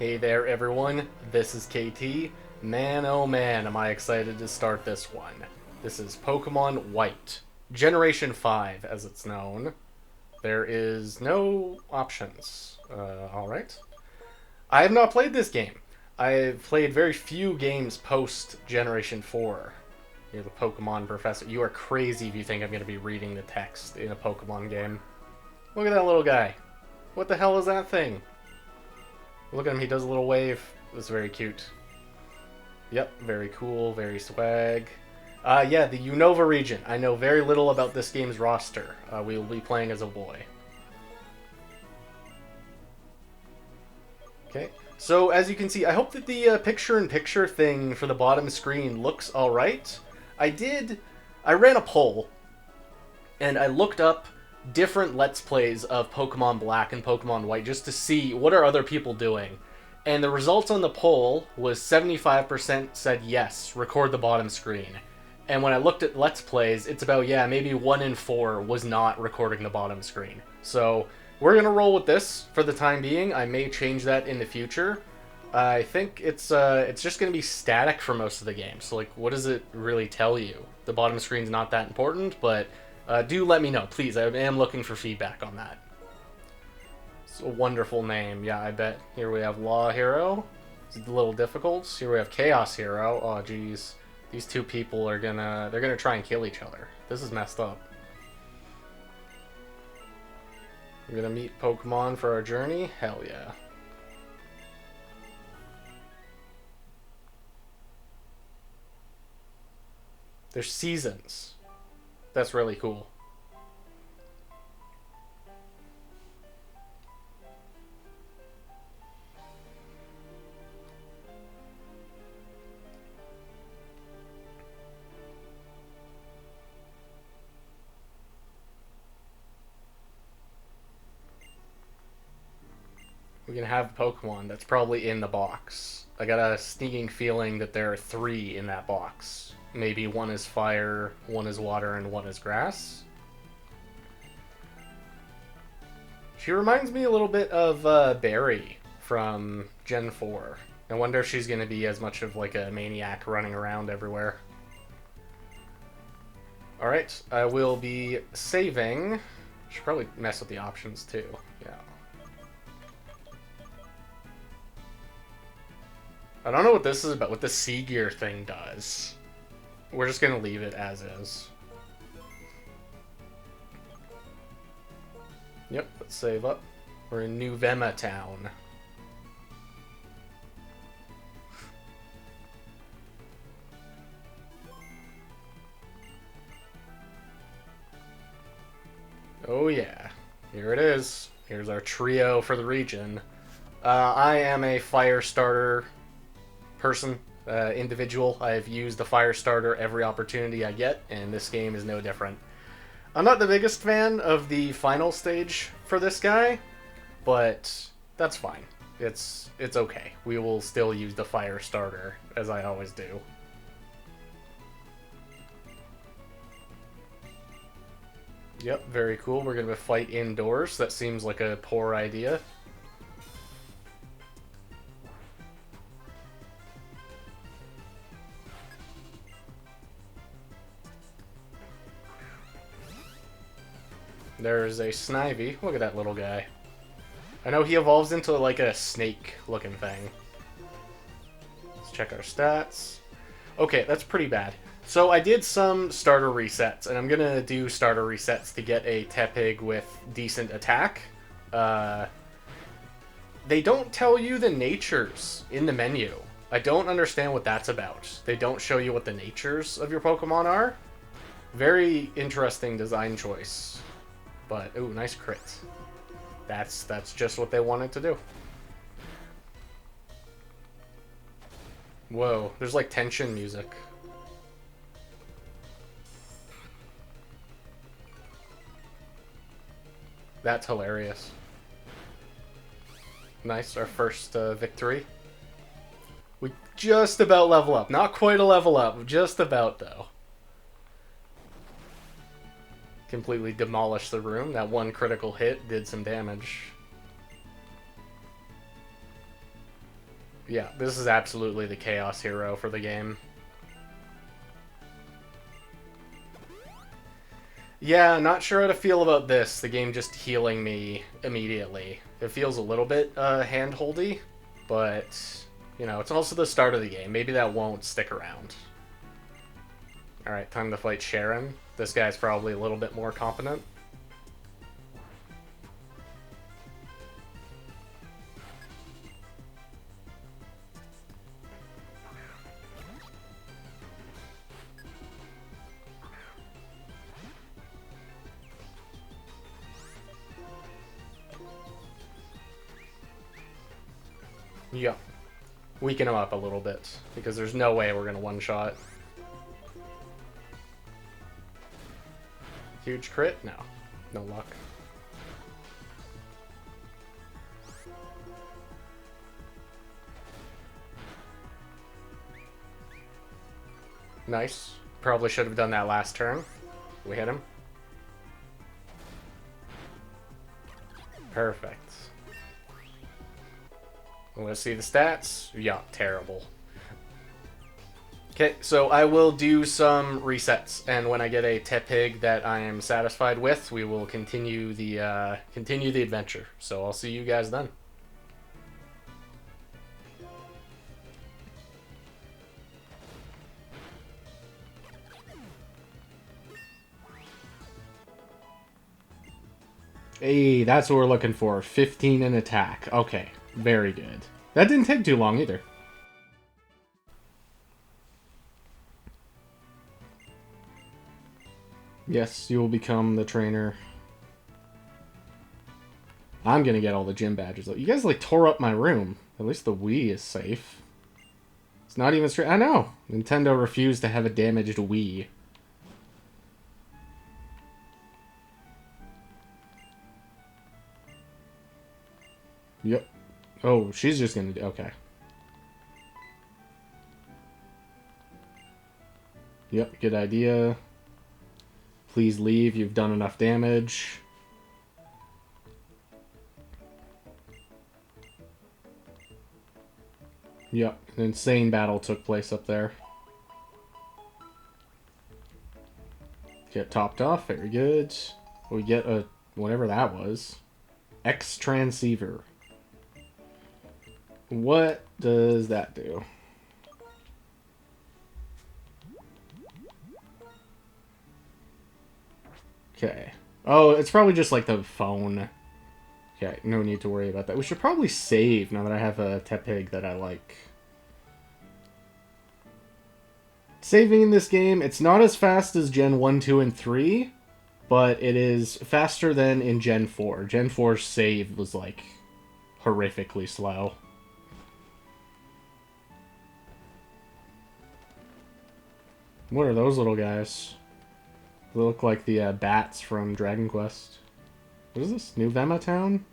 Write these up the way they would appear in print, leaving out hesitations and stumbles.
Hey there, everyone. This is KT. Man, oh man, am I excited to start this one. This is Pokemon White, Generation 5, as it's known. There is no options. Alright. I have not played this game. I've played very few games post Generation 4. You're the Pokemon professor. You are crazy if you think I'm going to be reading the text in a Pokemon game. Look at that little guy. What the hell is that thing? Look at him, he does a little wave. It's very cute. Yep, very cool, very swag. Yeah, the Unova region. I know very little about this game's roster. We will be playing as a boy. Okay, so as you can see, I hope that the picture-in-picture thing for the bottom screen looks alright. I ran a poll, and I looked up different Let's Plays of Pokemon Black and Pokemon White just to see what are other people doing. And the results on the poll was 75% said yes, record the bottom screen. And when I looked at Let's Plays, it's about, yeah, maybe 1 in 4 was not recording the bottom screen. So we're going to roll with this for the time being. I may change that in the future. I think it's just going to be static for most of the game. So, like, what does it really tell you? The bottom screen's not that important, but do let me know, please. I am looking for feedback on that. It's a wonderful name. Yeah, I bet. Here we have Law Hero. It's a little difficult. Here we have Chaos Hero. Oh, geez. These two people are they're gonna try and kill each other. This is messed up. We're gonna meet Pokemon for our journey? Hell yeah. There's seasons. That's really cool. We can have Pokemon that's probably in the box. I got a sneaking feeling that there are 3 in that box. Maybe one is fire, one is water, and one is grass. She reminds me a little bit of Barry from Gen 4. I wonder if she's going to be as much of like a maniac running around everywhere. Alright, I will be saving. Should probably mess with the options too. Yeah. I don't know what this is about, what the Sea Gear thing does. We're just gonna leave it as is. Yep, let's save up. We're in New Vema Town. Oh yeah, here it is. Here's our trio for the region. I am a fire starter person, individual. I've used the fire starter every opportunity I get, and this game is no different. I'm not the biggest fan of the final stage for this guy, but that's fine. It's okay. We will still use the fire starter, as I always do. Yep, very cool. We're going to fight indoors. That seems like a poor idea. There's a Snivy. Look at that little guy. I know he evolves into like a snake-looking thing. Let's check our stats. Okay, that's pretty bad. So I did some starter resets, and I'm gonna do starter resets to get a Tepig with decent attack. They don't tell you the natures in the menu. I don't understand what that's about. They don't show you what the natures of your Pokemon are. Very interesting design choice. But, ooh, nice crit. That's just what they wanted to do. Whoa, there's like tension music. That's hilarious. Nice, our first victory. We just about level up. Not quite a level up, just about though. Completely demolished the room. That one critical hit did some damage. Yeah, this is absolutely the Chaos Hero for the game. Yeah, not sure how to feel about this. The game just healing me immediately. It feels a little bit hand-holdy, but, you know, it's also the start of the game. Maybe that won't stick around. Alright, time to fight Sharon. This guy's probably a little bit more competent. Yeah. Weaken him up a little bit, because there's no way we're going to one-shot. Huge crit? No. No luck. Nice. Probably should have done that last turn. We hit him. Perfect. Let's see the stats. Yeah, terrible. Okay, so I will do some resets, and when I get a Tepig that I am satisfied with, we will continue the adventure. So I'll see you guys then. Hey, that's what we're looking for. 15 in attack. Okay, very good. That didn't take too long either. Yes, you will become the trainer. I'm gonna get all the gym badges. You guys, like, tore up my room. At least the Wii is safe. It's not even straight. I know. Nintendo refused to have a damaged Wii. Yep. Oh, she's just gonna do... Okay. Yep, good idea. Please leave. You've done enough damage. Yep, an insane battle took place up there. Get topped off. Very good. We get a... whatever that was. X-Transceiver. What does that do? Okay. Oh, it's probably just like the phone. Okay, no need to worry about that. We should probably save now that I have a Tepig that I like. Saving in this game, it's not as fast as Gen 1, 2, and 3, but it is faster than in Gen 4. Gen 4's save was, like, horrifically slow. What are those little guys? They look like the bats from Dragon Quest. What is this? New Vema Town?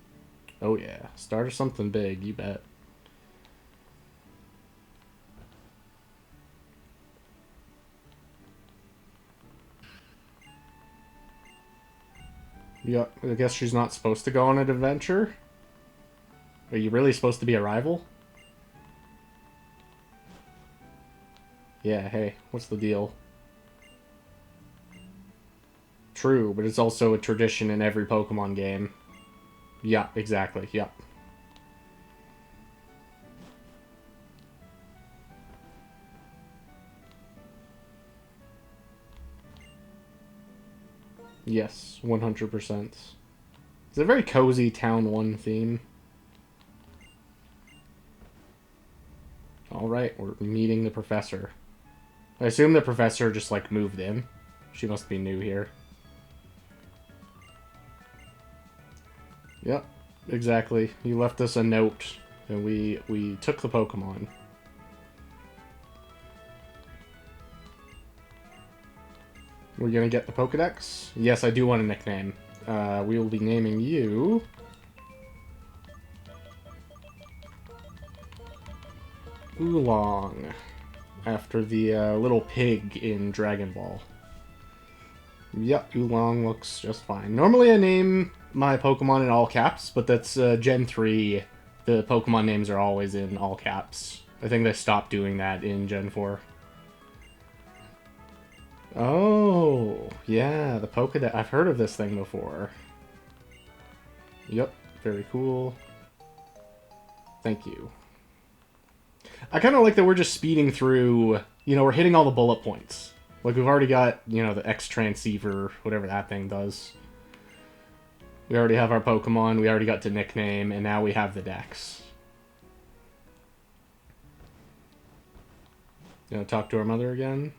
Oh yeah. Start of something big, you bet. Yeah, I guess she's not supposed to go on an adventure? Are you really supposed to be a rival? Yeah, hey, what's the deal? True, but it's also a tradition in every Pokemon game. Yeah, exactly, yeah. Yes, 100%. It's a very cozy Town 1 theme. Alright, we're meeting the professor. I assume the professor just, like, moved in. She must be new here. Yep, exactly. He left us a note, and we took the Pokemon. We're gonna get the Pokedex? Yes, I do want a nickname. We will be naming you... Oolong. After the little pig in Dragon Ball. Yep, Oolong looks just fine. Normally I name my Pokemon in all caps, but that's Gen 3 The Pokemon names are always in all caps. I think they stopped doing that in Gen 4. Oh, yeah, the Pokedex. I've heard of this thing before. Yep, very cool. Thank you. I kind of like that we're just speeding through, you know, we're hitting all the bullet points. Like, we've already got, you know, the X-Transceiver, whatever that thing does. We already have our Pokemon, we already got to nickname, and now we have the Dex. You know, talk to our mother again?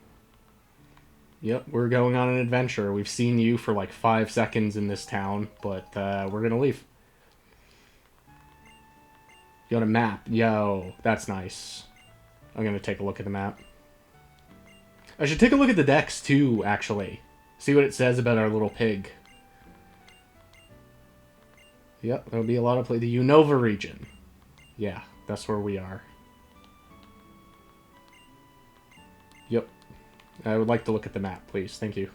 Yep, we're going on an adventure. We've seen you for like 5 seconds in this town, but we're gonna leave. You got a map. Yo, that's nice. I'm gonna take a look at the map. I should take a look at the Dex too, actually. See what it says about our little pig. Yep, there'll be a lot of play. The Unova region. Yeah, that's where we are. Yep. I would like to look at the map, please. Thank you.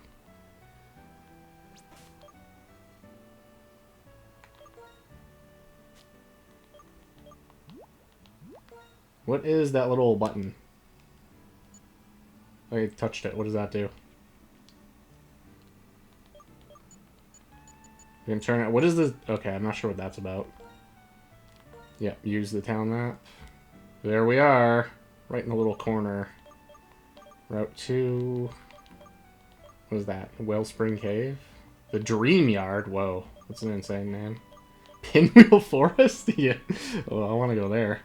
What is that little button? I touched it. What does that do? You can turn it. What is this? Okay, I'm not sure what that's about. Yep, use the town map. There we are. Right in the little corner. Route 2. What is that? Wellspring Cave? The Dream Yard? Whoa. That's an insane name. Pinwheel Forest? Yeah. Oh, I want to go there.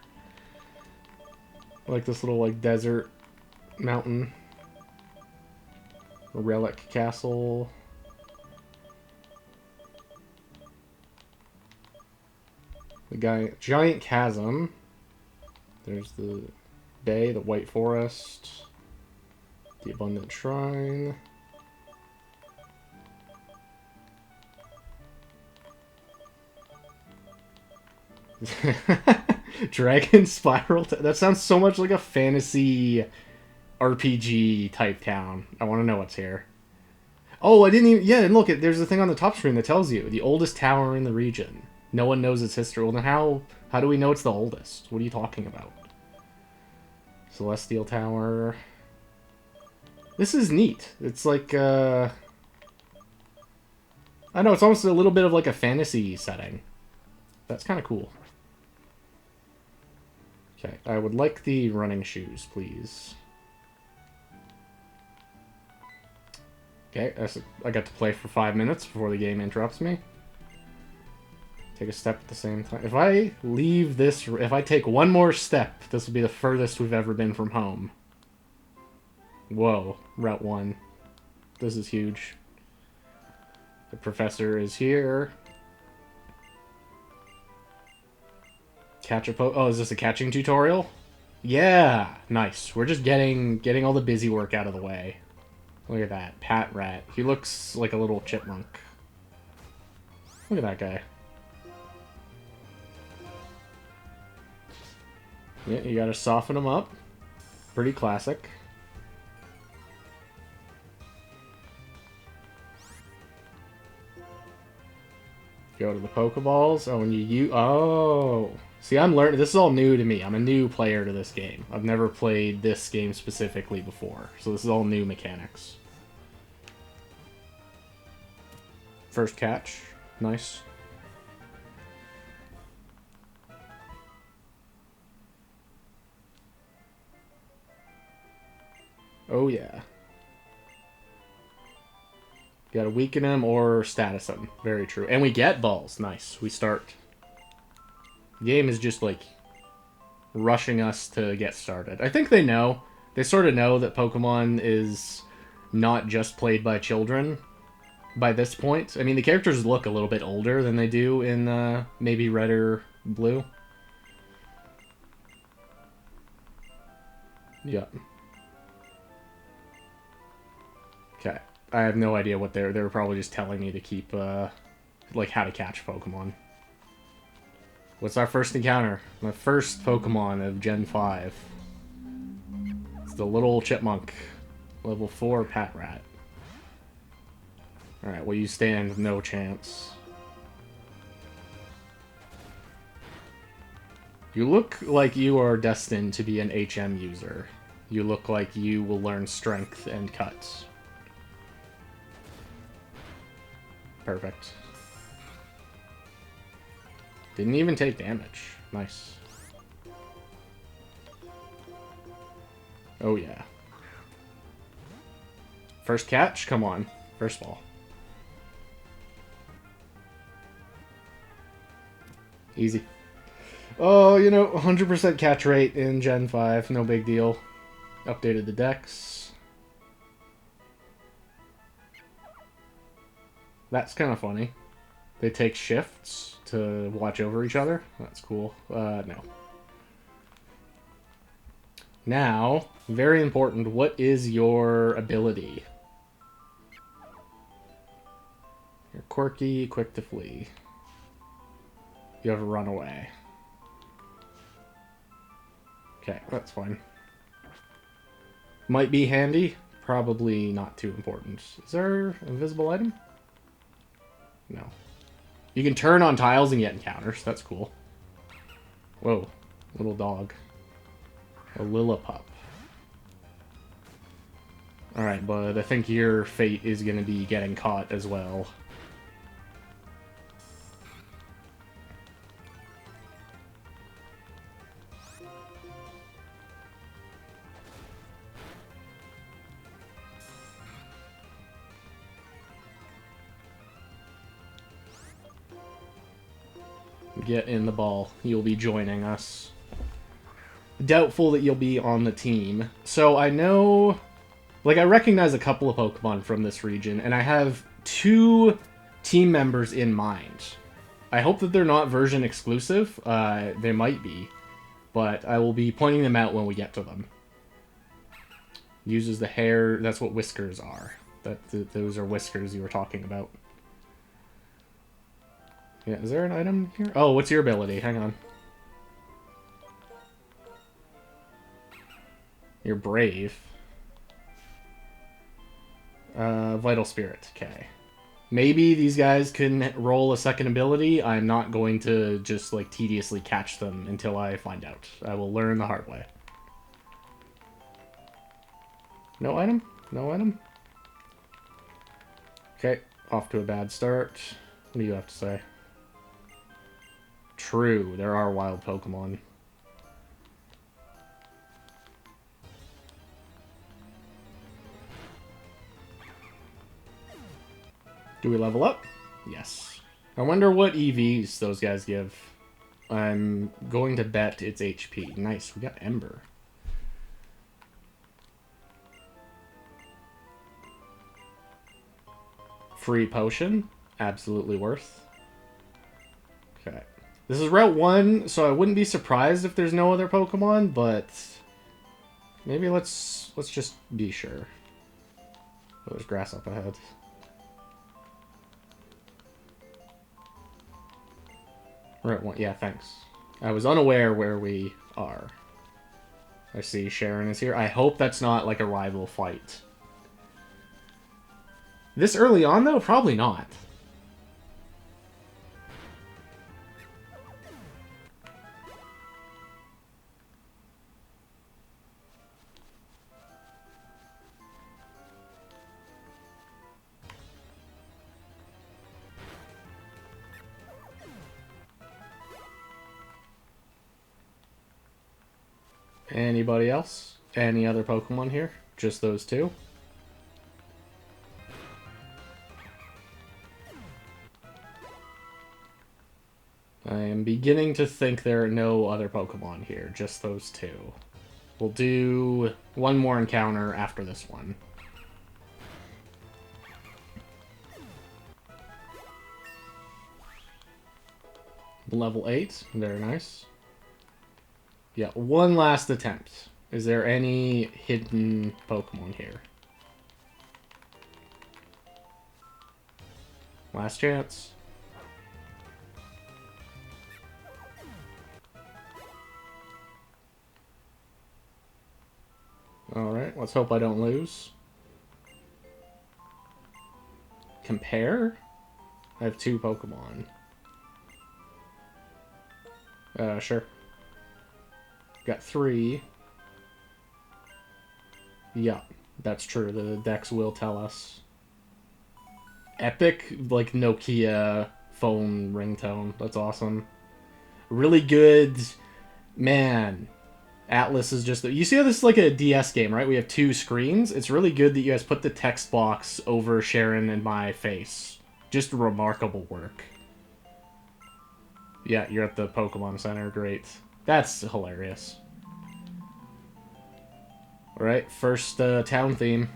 I like this little, like, desert mountain. Relic Castle. The Giant Chasm. There's the Bay, the White Forest. The Abundant Shrine. Dragon Spiral. That sounds so much like a fantasy RPG type town. I want to know what's here. Oh, I didn't even... Yeah, and look, there's a thing on the top screen that tells you. The oldest tower in the region. No one knows its history. Well, then how do we know it's the oldest? What are you talking about? Celestial Tower. This is neat. It's like, I know, it's almost a little bit of like a fantasy setting. That's kind of cool. Okay, I would like the running shoes, please. Okay, I got to play for 5 minutes before the game interrupts me. Take a step at the same time. If I leave this... If I take one more step, this will be the furthest we've ever been from home. Whoa, Route 1. This is huge. The professor is here. Catch a Oh, is this a catching tutorial? Yeah, nice. We're just getting all the busy work out of the way. Look at that, Pat Rat. He looks like a little chipmunk. Look at that guy. Yeah, you gotta soften him up. Pretty classic. Go to the Pokeballs. Oh, and oh! See, I'm learning. This is all new to me. I'm a new player to this game. I've never played this game specifically before. So this is all new mechanics. First catch. Nice. Oh, yeah. Gotta weaken him or status him. Very true. And we get balls. Nice. We start. The game is just, like, rushing us to get started. I think they know. They sort of know that Pokemon is not just played by children by this point. I mean, the characters look a little bit older than they do in maybe Red or Blue. Yeah. Okay. I have no idea what they were probably just telling me to keep, like, how to catch Pokemon. What's our first encounter? My first Pokemon of Gen 5. It's the little chipmunk. Level 4 Patrat. Alright, well, you stand no chance. You look like you are destined to be an HM user. You look like you will learn strength and cuts. Perfect. Didn't even take damage. Nice. Oh yeah. First catch? Come on. First ball. Easy. Oh, you know, 100% catch rate in Gen 5. No big deal. Updated the decks. That's kind of funny. They take shifts to watch over each other. That's cool. No. Now, very important, what is your ability? You're quirky, quick to flee. You have a runaway. Okay, that's fine. Might be handy. Probably not too important. Is there an invisible item? No. You can turn on tiles and get encounters. That's cool. Whoa. Little dog. A Lillipup. Alright, bud. I think your fate is going to be getting caught as well. Get in the ball. You'll be joining us. Doubtful that you'll be on the team. So I know... Like, I recognize a couple of Pokemon from this region, and I have 2 team members in mind. I hope that they're not version exclusive. They might be. But I will be pointing them out when we get to them. Uses the hair... That's what whiskers are. Those are whiskers you were talking about. Yeah, is there an item here? Oh, what's your ability? Hang on. You're brave. Vital Spirit. Okay. Maybe these guys can roll a second ability. I'm not going to just, like, tediously catch them until I find out. I will learn the hard way. No item? No item? Okay. Off to a bad start. What do you have to say? True, there are wild Pokemon. Do we level up? Yes. I wonder what EVs those guys give. I'm going to bet it's HP. Nice, we got Ember. Free potion. Absolutely worth. Okay. This is Route 1, so I wouldn't be surprised if there's no other Pokemon, but maybe let's just be sure. Oh, there's grass up ahead. Route 1, yeah, thanks. I was unaware where we are. I see Sharon is here. I hope that's not like a rival fight. This early on, though? Probably not. Anybody else? Any other Pokemon here? Just those 2? I am beginning to think there are no other Pokemon here, just those 2. We'll do one more encounter after this one. Level 8, very nice. Yeah, one last attempt. Is there any hidden Pokemon here? Last chance. Alright, let's hope I don't lose. Compare? I have 2 Pokemon. Sure. Got 3. Yeah, that's true. The decks will tell us. Epic, like Nokia phone ringtone. That's awesome. Really good. Man, Atlas is just... You see how this is like a DS game, right? We have 2 screens. It's really good that you guys put the text box over Sharon and my face. Just remarkable work. Yeah, you're at the Pokemon Center. Great. That's hilarious. Alright, first town theme.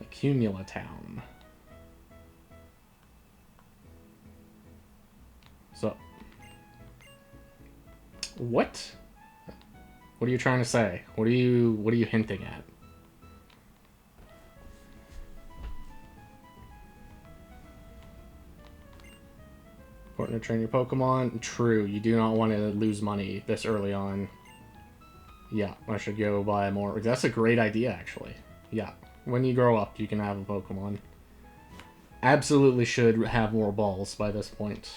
Accumula Town. So... What? What are you trying to say? What are you hinting at? Important to train your Pokemon. True, you do not want to lose money this early on. Yeah, I should go buy more. That's a great idea, actually. Yeah, when you grow up, you can have a Pokemon. Absolutely should have more balls by this point.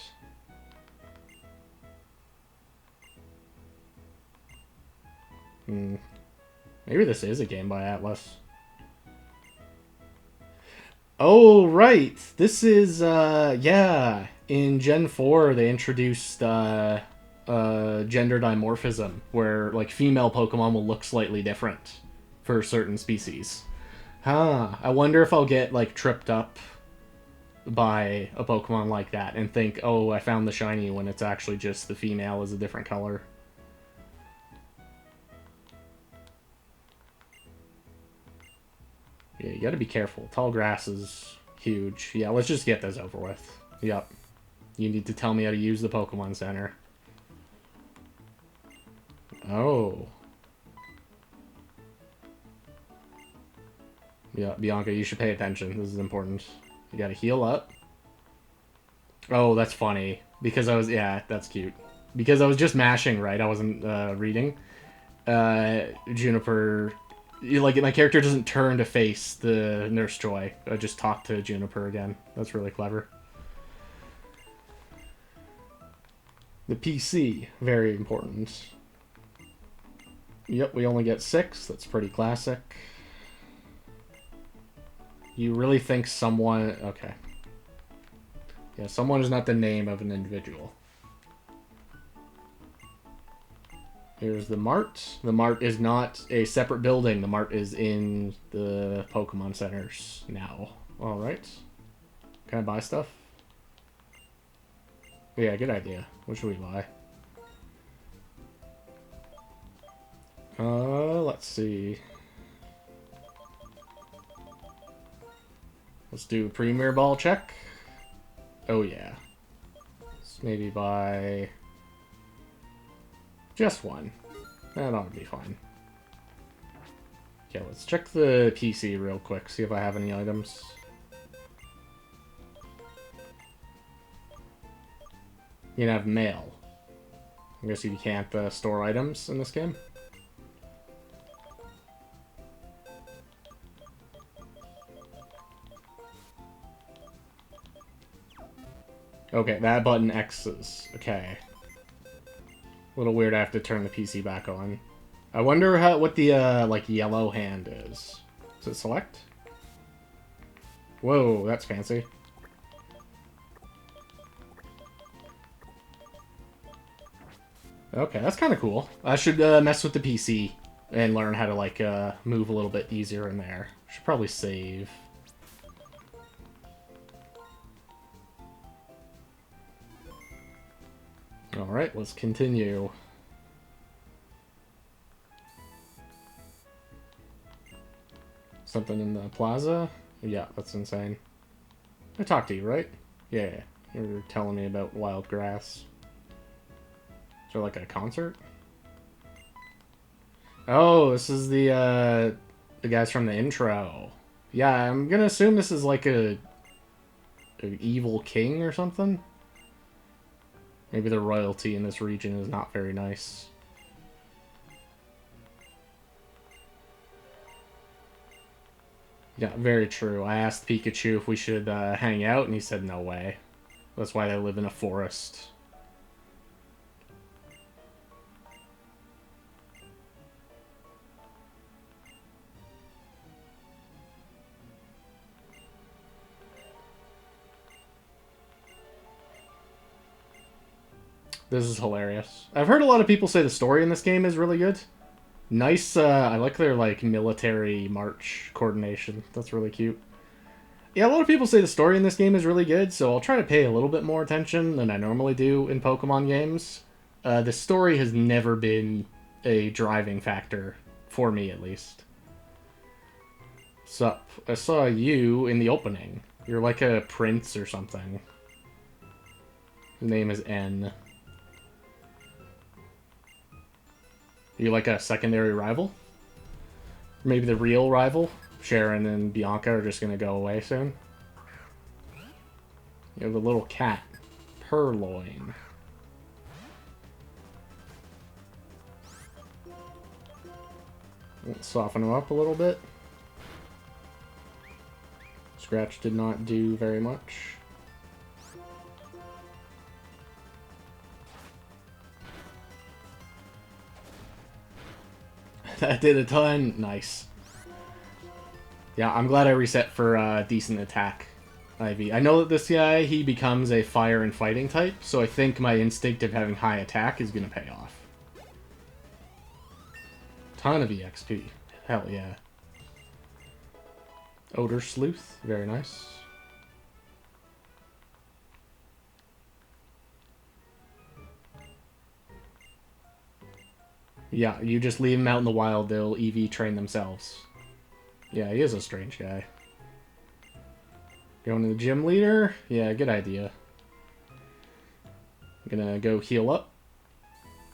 Maybe this is a game by Atlas. Oh, right. This is, yeah. In Gen 4, they introduced, gender dimorphism, where, like, female Pokemon will look slightly different for certain species. Huh. I wonder if I'll get, like, tripped up by a Pokemon like that and think, oh, I found the shiny, when it's actually just the female is a different color. Yeah, you gotta be careful. Tall grass is huge. Yeah, let's just get this over with. Yep. You need to tell me how to use the Pokemon Center. Oh. Yeah, Bianca, you should pay attention. This is important. You gotta heal up. Oh, that's funny. Because I was... Yeah, that's cute. Because I was just mashing, right? I wasn't reading. Juniper... Like, my character doesn't turn to face the Nurse Joy. I just talk to Juniper again. That's really clever. The PC, very important. Yep, we only get 6. That's pretty classic. You really think someone... Okay. Yeah, someone is not the name of an individual. Here's the Mart. The Mart is not a separate building. The Mart is in the Pokemon Centers now. Alright. Can I buy stuff? Yeah, good idea. What should we buy? Let's see. Let's do Premier Ball check. Oh, yeah. Let's maybe buy... just one. That ought to be fine. Okay, let's check the PC real quick, see if I have any items. You can have mail. I guess you can't store items in this game. Okay, that button X's. Okay. A little weird I have to turn the PC back on. I wonder what the, like, yellow hand is. Is it select? Whoa, that's fancy. Okay, that's kind of cool. I should mess with the PC and learn how to, like, move a little bit easier in there. Should probably save. Alright, let's continue. Something in the plaza? Yeah, that's insane. I talked to you, right? Yeah, you're telling me about wild grass. Is there like a concert? Oh, this is the guys from the intro. Yeah, I'm gonna assume this is like an evil king or something. Maybe the royalty in this region is not very nice. Yeah, very true. I asked Pikachu if we should hang out, and he said no way. That's why they live in a forest. This is hilarious. I've heard a lot of people say the story in this game is really good. Nice, I like their, like, military march coordination. That's really cute. Yeah, a lot of people say the story in this game is really good, so I'll try to pay a little bit more attention than I normally do in Pokemon games. The story has never been a driving factor, for me at least. Sup? I saw you in the opening. You're like a prince or something. His name is N. Are you like a secondary rival? Maybe the real rival? Sharon and Bianca are just gonna go away soon. You have a little cat. Purloin. Let's soften him up a little bit. Scratch did not do very much. That did a ton. Nice. Yeah, I'm glad I reset for decent attack, Ivy. I know that this guy, he becomes a fire and fighting type, so I think my instinct of having high attack is going to pay off. Ton of EXP. Hell yeah. Odor Sleuth. Very nice. Yeah, you just leave them out in the wild, they'll EV train themselves. Yeah, he is a strange guy. Going to the gym leader? Yeah, good idea. I'm gonna go heal up.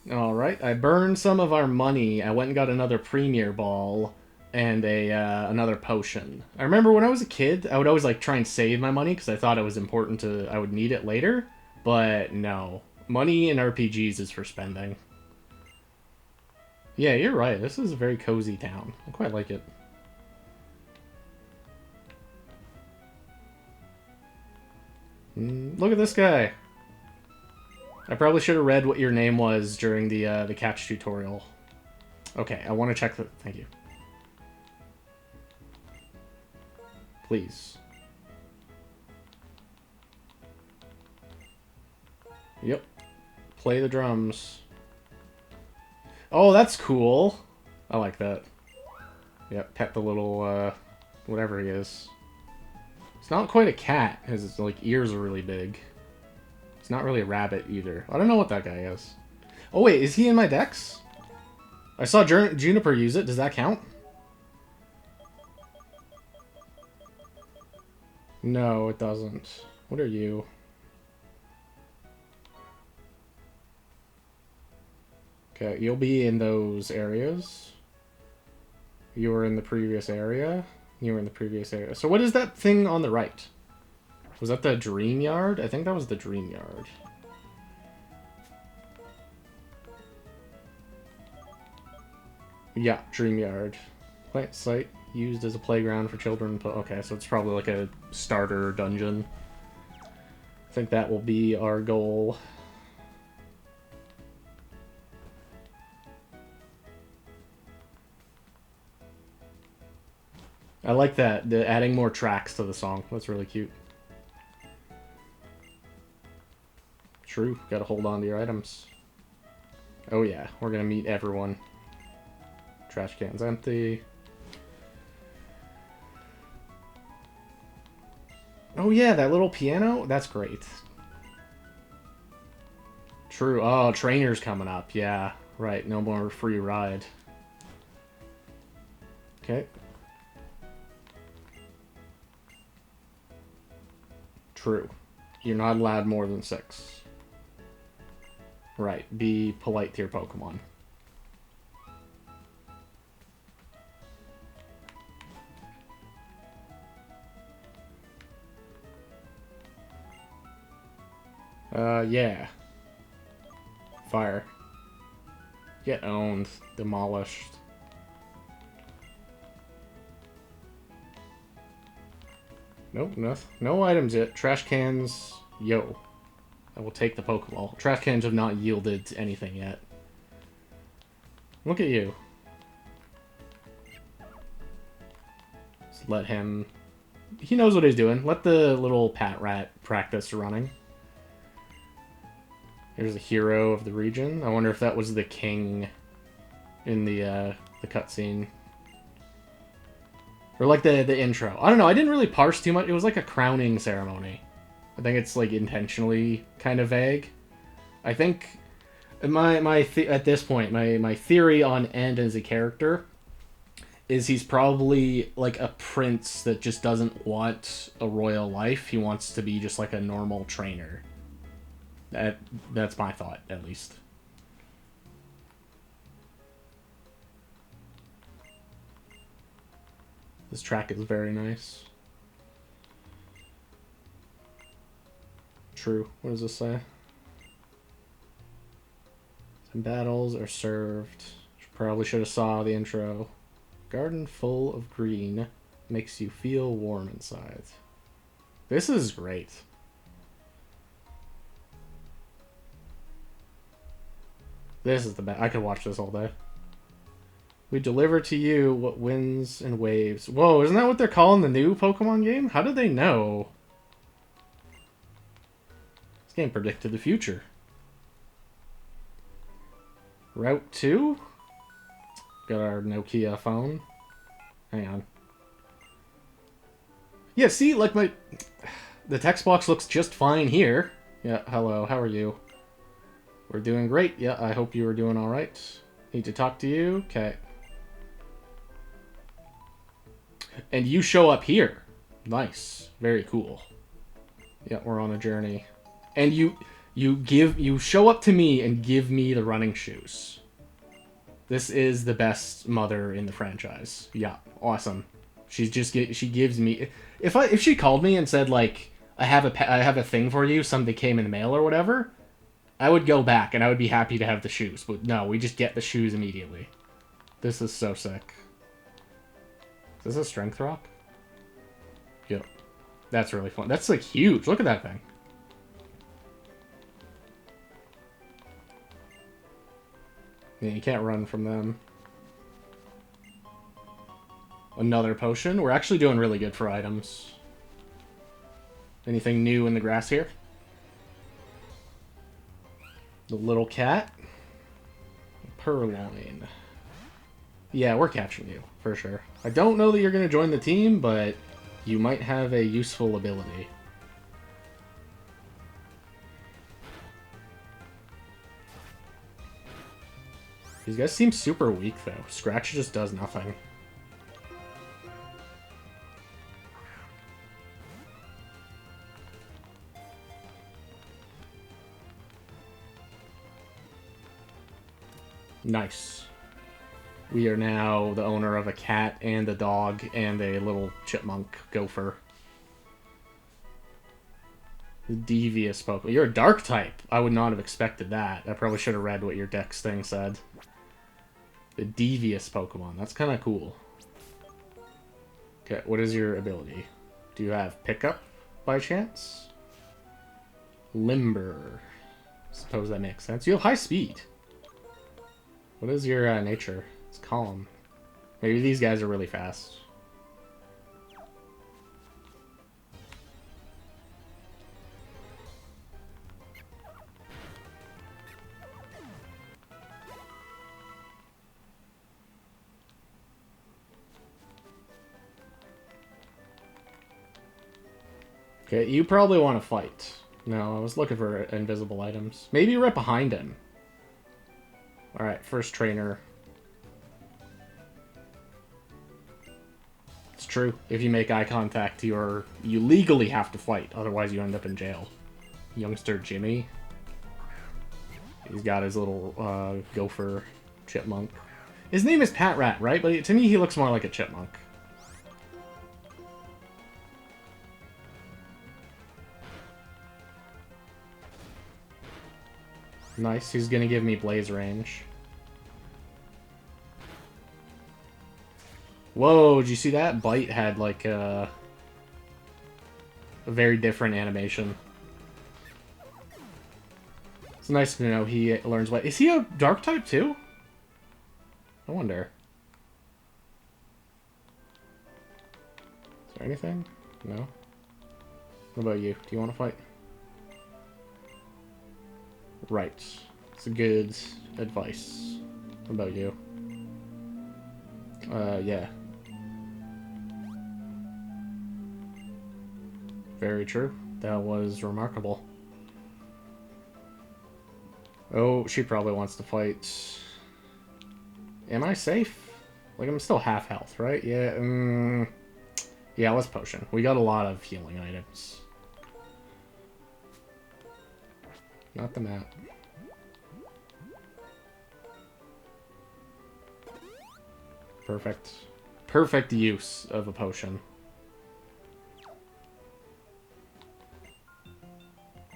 Alright, I burned some of our money. I went and got another Premier Ball and another potion. I remember when I was a kid, I would always like try and save my money because I thought it was important I would need it later. But no. Money in RPGs is for spending. Yeah, you're right. This is a very cozy town. I quite like it. Look at this guy. I probably should have read what your name was during the catch tutorial. Okay, I want to check the... Thank you. Please. Yep. Play the drums. Oh, that's cool. I like that. Yep, pet the little, whatever he is. It's not quite a cat. His, like, ears are really big. It's not really a rabbit, either. I don't know what that guy is. Oh, wait, is he in my decks? I saw Juniper use it. Does that count? No, it doesn't. What are you? Okay, you'll be in those areas. You were in the previous area. You were in the previous area. So what is that thing on the right? Was that the Dream Yard? I think that was the Dream Yard. Yeah, Dream Yard. Plant site used as a playground for children. Okay, so it's probably like a starter dungeon. I think that will be our goal. I like that, adding more tracks to the song. That's really cute. True, gotta hold on to your items. Oh yeah, we're gonna meet everyone. Trash can's empty. Oh yeah, that little piano? That's great. True. Oh, trainer's coming up. Yeah, right. No more free ride. Okay. True. You're not allowed more than 6. Right. Be polite to your Pokemon. Yeah. Fire. Get owned. Demolished. Nope, no items yet. Trash cans. Yo. I will take the Pokeball. Trash cans have not yielded anything yet. Look at you. Just let him... He knows what he's doing. Let the little Patrat practice running. Here's a hero of the region. I wonder if that was the king in the cutscene. Or like the intro. I don't know. I didn't really parse too much. It was like a crowning ceremony. I think it's like intentionally kind of vague. I think at this point, my theory on End as a character is he's probably like a prince that just doesn't want a royal life. He wants to be just like a normal trainer. That's my thought, at least. This track is very nice. True. What does this say? Some battles are served. Probably should have saw the intro. Garden full of green makes you feel warm inside. This is great. This is the best. I could watch this all day. We deliver to you what winds and waves. Whoa, isn't that what they're calling the new Pokemon game? How did they know? This game predicted the future. Route 2? Got our Nokia phone. Hang on. Yeah, see, like the text box looks just fine here. Yeah, hello, how are you? We're doing great. Yeah, I hope you are doing alright. Need to talk to you? Okay. And you show up here. Nice. Very cool. Yeah, we're on a journey. And you show up to me and give me the running shoes. This is the best mother in the franchise. Yeah, awesome. She gives me... If she called me and said, like, I have a thing for you, something came in the mail or whatever, I would go back and I would be happy to have the shoes. But no, we just get the shoes immediately. This is so sick. Is this a strength rock? Yep. That's really fun. That's, like, huge. Look at that thing. Yeah, you can't run from them. Another potion. We're actually doing really good for items. Anything new in the grass here? The little cat. Purloin. Yeah, we're catching you, for sure. I don't know that you're going to join the team, but you might have a useful ability. These guys seem super weak, though. Scratch just does nothing. Nice. We are now the owner of a cat and a dog and a little chipmunk gopher. The devious Pokemon. You're a dark type. I would not have expected that. I probably should have read what your dex thing said. The devious Pokemon. That's kind of cool. Okay, what is your ability? Do you have pickup by chance? Limber. Suppose that makes sense. You have high speed. What is your nature? It's calm. Maybe these guys are really fast. Okay, you probably want to fight. No, I was looking for invisible items. Maybe right behind him. Alright, first trainer. It's true. If you make eye contact, you legally have to fight. Otherwise, you end up in jail. Youngster Jimmy. He's got his little gopher chipmunk. His name is Patrat, right? But to me, he looks more like a chipmunk. Nice. He's gonna give me blaze range. Whoa, did you see that? Bite had like a very different animation. It's nice to know he learns what... Is he a dark type too? I wonder. Is there anything? No? What about you? Do you want to fight? Right. It's a good advice. What about you? Yeah. Very true. That was remarkable. Oh, she probably wants to fight. Am I safe? Like, I'm still half health, right? Yeah, yeah, let's potion. We got a lot of healing items. Not the map. Perfect. Perfect use of a potion.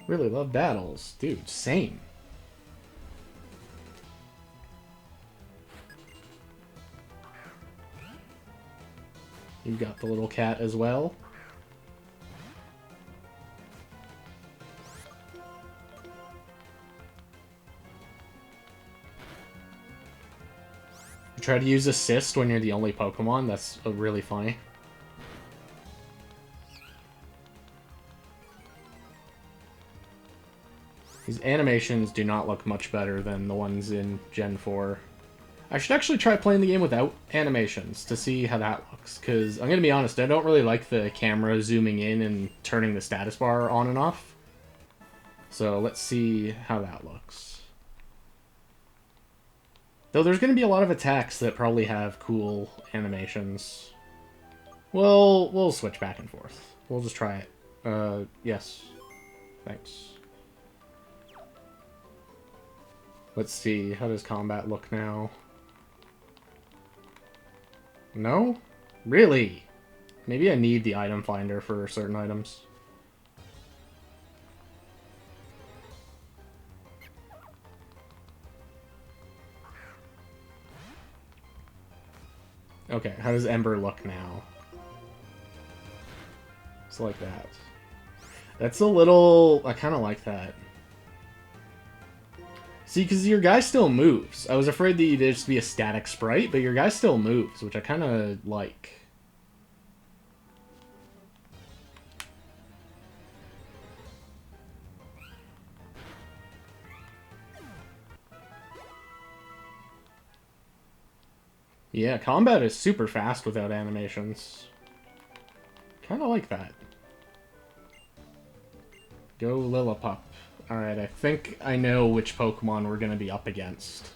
Really love battles. Dude, same. You got the little cat as well. You try to use assist when you're the only Pokemon. That's really funny. These animations do not look much better than the ones in Gen 4. I should actually try playing the game without animations to see how that looks, because I'm going to be honest, I don't really like the camera zooming in and turning the status bar on and off. So let's see how that looks. Though there's going to be a lot of attacks that probably have cool animations. Well, we'll switch back and forth. We'll just try it. Yes. Thanks. Let's see, how does combat look now? No? Really? Maybe I need the item finder for certain items. Okay, how does Ember look now? It's like that. That's a little... I kind of like that. See, because your guy still moves. I was afraid that you'd just be a static sprite, but your guy still moves, which I kind of like. Yeah, combat is super fast without animations. Kind of like that. Go Lillipup. Alright, I think I know which Pokemon we're going to be up against.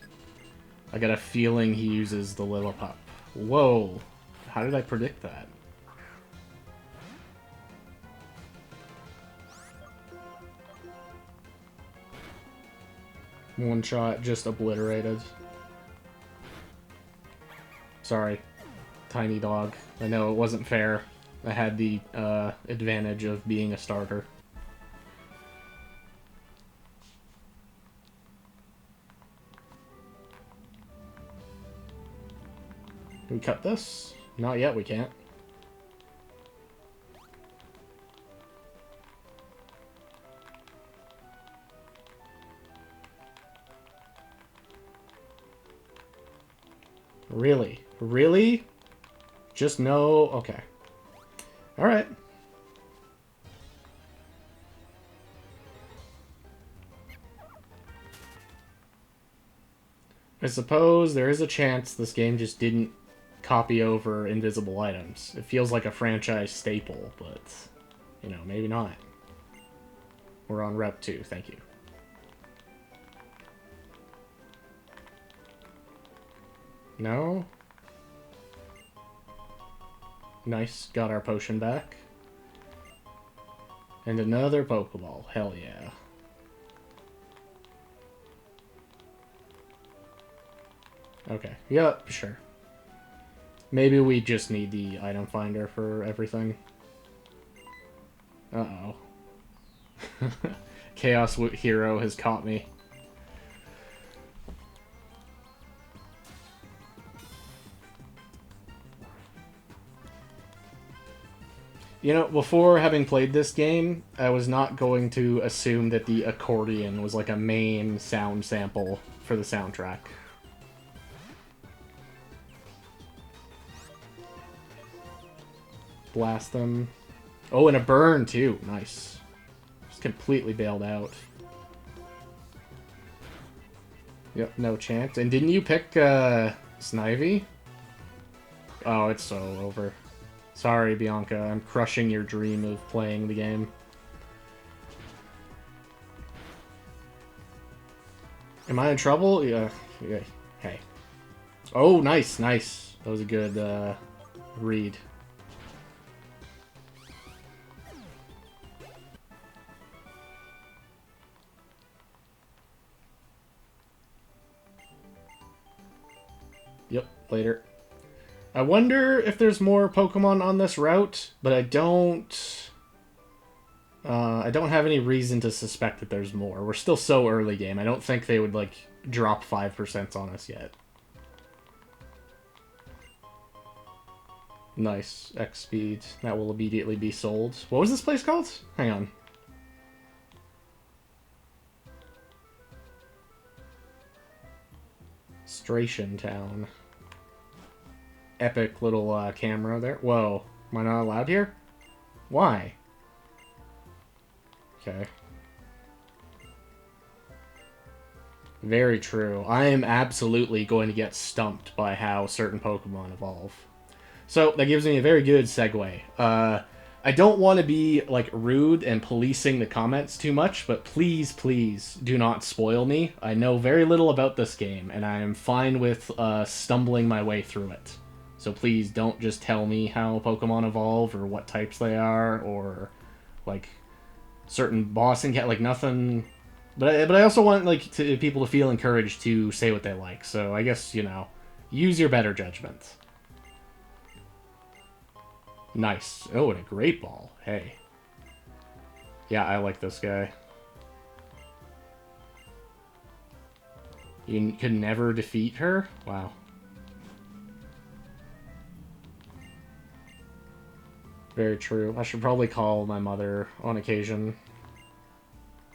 I got a feeling he uses the Lillipup. Whoa. How did I predict that? One shot, just obliterated. Sorry, tiny dog. I know it wasn't fair. I had the advantage of being a starter. Can we cut this? Not yet, we can't. Really? Really? Just no... Okay. Alright. I suppose there is a chance this game just didn't copy over invisible items. It feels like a franchise staple, but, you know, maybe not. We're on Rep 2, thank you. No? Nice, got our potion back. And another Pokeball, hell yeah. Okay, yep, sure. Maybe we just need the item finder for everything. Uh-oh. Chaos Hero has caught me. You know, before having played this game, I was not going to assume that the accordion was like a main sound sample for the soundtrack. Blast them. Oh, and a burn, too. Nice. Just completely bailed out. Yep, no chance. And didn't you pick, Snivy? Oh, it's so over. Sorry, Bianca. I'm crushing your dream of playing the game. Am I in trouble? Yeah. Hey. Oh, nice, nice. That was a good, read. Yep, later. I wonder if there's more Pokemon on this route, but I don't have any reason to suspect that there's more. We're still so early game. I don't think they would, like, drop 5% on us yet. Nice. X speed. That will immediately be sold. What was this place called? Hang on. Stration Town. Epic little camera there. Whoa. Am I not allowed here? Why? Okay. Very true. I am absolutely going to get stumped by how certain Pokemon evolve. So, that gives me a very good segue. I don't want to be, like, rude and policing the comments too much, but please, please do not spoil me. I know very little about this game, and I am fine with stumbling my way through it. So please don't just tell me how Pokemon evolve, or what types they are, or, like, certain boss and like, nothing... But I also want, like, people to feel encouraged to say what they like, so I guess, you know, use your better judgment. Nice. Oh, and a great ball. Hey. Yeah, I like this guy. You could never defeat her? Wow. Very true. I should probably call my mother on occasion.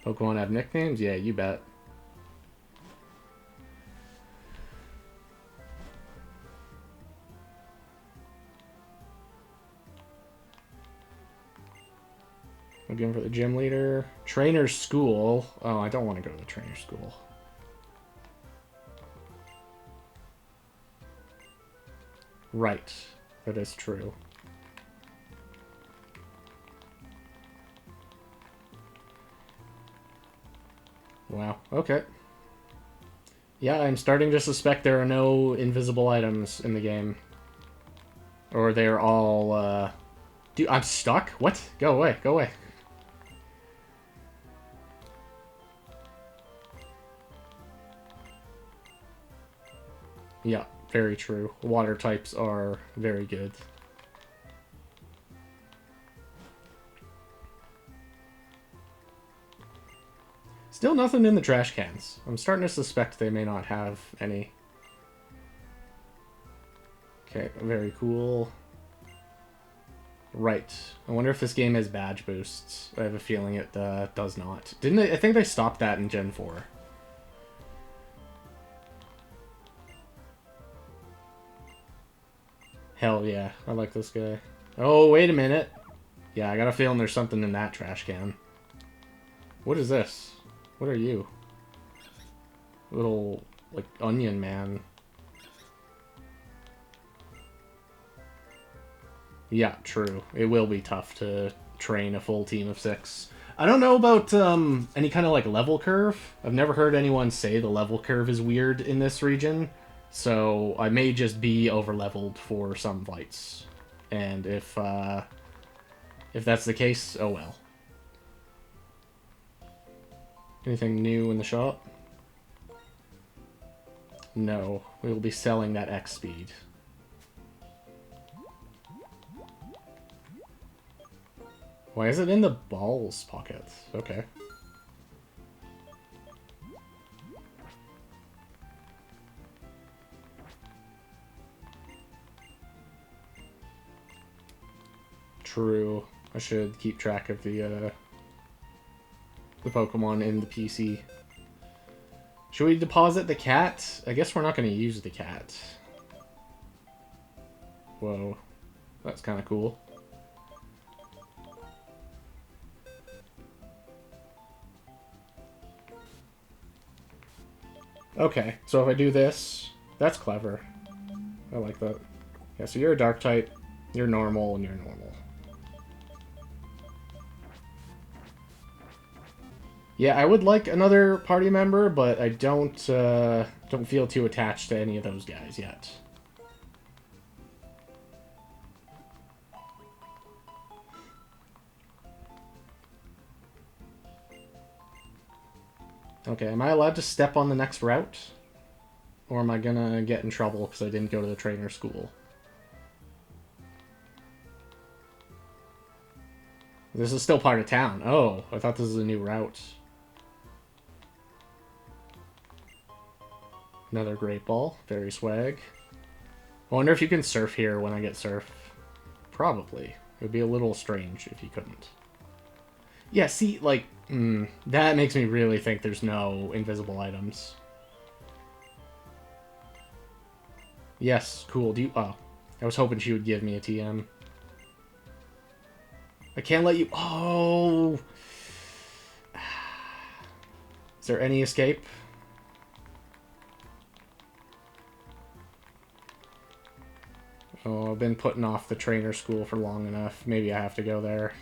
Pokemon have nicknames? Yeah, you bet. Looking for the gym leader. Trainer's school. Oh, I don't want to go to the trainer school. Right. That is true. Wow. Okay. Yeah, I'm starting to suspect there are no invisible items in the game. Or they're all, Dude, I'm stuck? What? Go away. Go away. Yeah, very true. Water types are very good. Still nothing in the trash cans. I'm starting to suspect they may not have any. Okay, very cool. Right. I wonder if this game has badge boosts. I have a feeling it does not. Didn't they? I think they stopped that in Gen 4. Hell yeah, I like this guy. Oh, wait a minute. Yeah, I got a feeling there's something in that trash can. What is this? What are you? Little, like, onion man. Yeah, true. It will be tough to train a full team of 6. I don't know about any kind of, like, level curve. I've never heard anyone say the level curve is weird in this region. So I may just be over-leveled for some fights. And if that's the case, oh well. Anything new in the shop? No. We will be selling that X speed. Why is it in the balls pocket? Okay. True. I should keep track of the Pokemon in the PC. Should we deposit the cat? I guess we're not going to use the cat. Whoa. That's kind of cool. Okay, so if I do this, that's clever. I like that. Yeah, so you're a dark type, you're normal, and you're normal. Yeah, I would like another party member, but I don't feel too attached to any of those guys yet. Okay, am I allowed to step on the next route? Or am I gonna get in trouble because I didn't go to the trainer school? This is still part of town. Oh, I thought this was a new route. Another Great Ball. Very swag. I wonder if you can surf here when I get surf. Probably. It would be a little strange if you couldn't. Yeah, see, like, that makes me really think there's no invisible items. Yes, cool. Do you... Oh, I was hoping she would give me a TM. I can't let you... Oh! Is there any escape? Oh, I've been putting off the trainer school for long enough. Maybe I have to go there.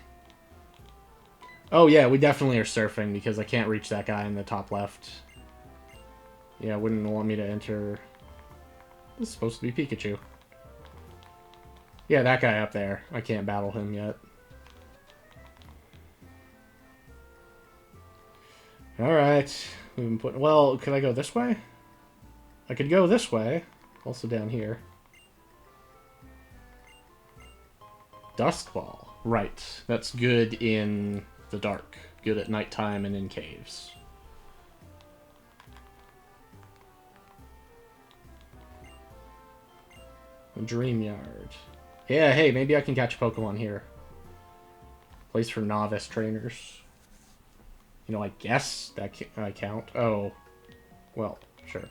Oh, yeah, we definitely are surfing because I can't reach that guy in the top left. Yeah, wouldn't want me to enter... This is supposed to be Pikachu. Yeah, that guy up there. I can't battle him yet. Alright. Well, could I go this way? I could go this way. Also down here. Duskball. Right. That's good in the dark. Good at nighttime and in caves. A Dream Yard. Yeah, hey, maybe I can catch a Pokemon here. Place for novice trainers. You know, I guess that I count. Oh. Well, sure.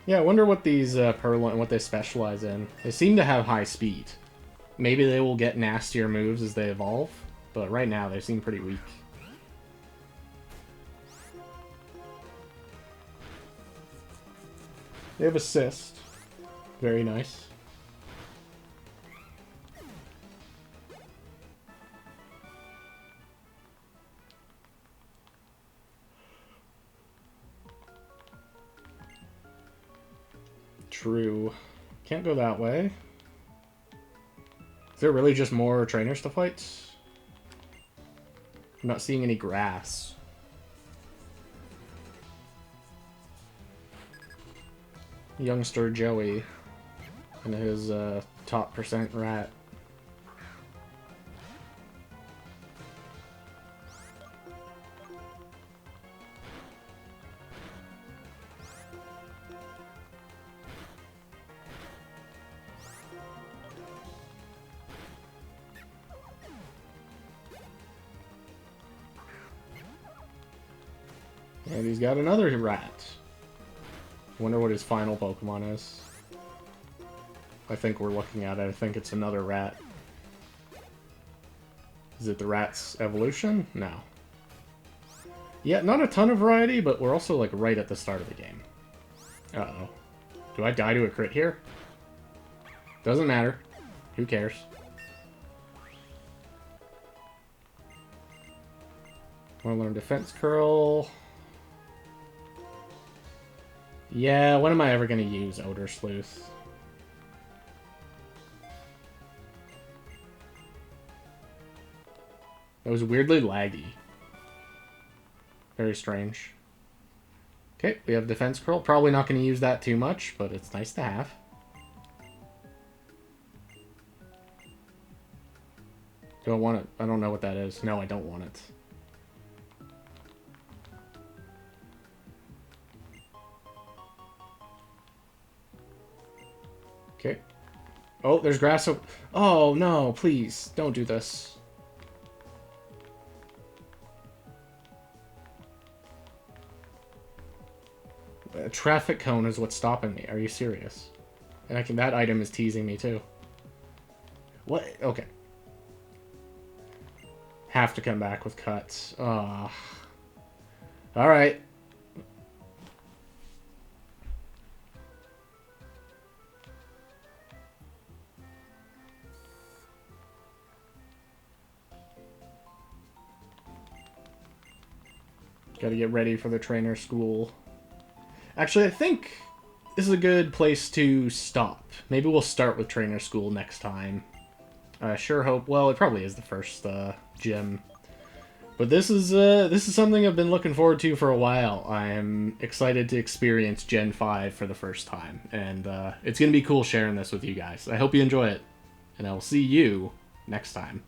Yeah, I wonder what these Purloin, what they specialize in. They seem to have high speed. Maybe they will get nastier moves as they evolve, but right now they seem pretty weak. They have assist. Very nice. True. Can't go that way. Is there really just more trainers to fight? I'm not seeing any grass. Youngster Joey and his top percent rat. And he's got another rat. Wonder what his final Pokemon is. I think we're looking at it. I think it's another rat. Is it the rat's evolution? No. Yeah, not a ton of variety, but we're also like right at the start of the game. Uh-oh. Do I die to a crit here? Doesn't matter. Who cares? Want to learn Defense Curl. Yeah, when am I ever going to use Odor Sleuth? That was weirdly laggy. Very strange. Okay, we have Defense Curl. Probably not going to use that too much, but it's nice to have. Do I want it? I don't know what that is. No, I don't want it. Okay. Oh, there's grass. Oh, no, please. Don't do this. A traffic cone is what's stopping me. Are you serious? And that item is teasing me, too. What? Okay. Have to come back with cuts. Alright. Gotta get ready for the trainer school. Actually, I think this is a good place to stop. Maybe we'll start with trainer school next time. I sure hope... Well, it probably is the first gym. But this is something I've been looking forward to for a while. I'm excited to experience Gen 5 for the first time. And it's going to be cool sharing this with you guys. I hope you enjoy it. And I will see you next time.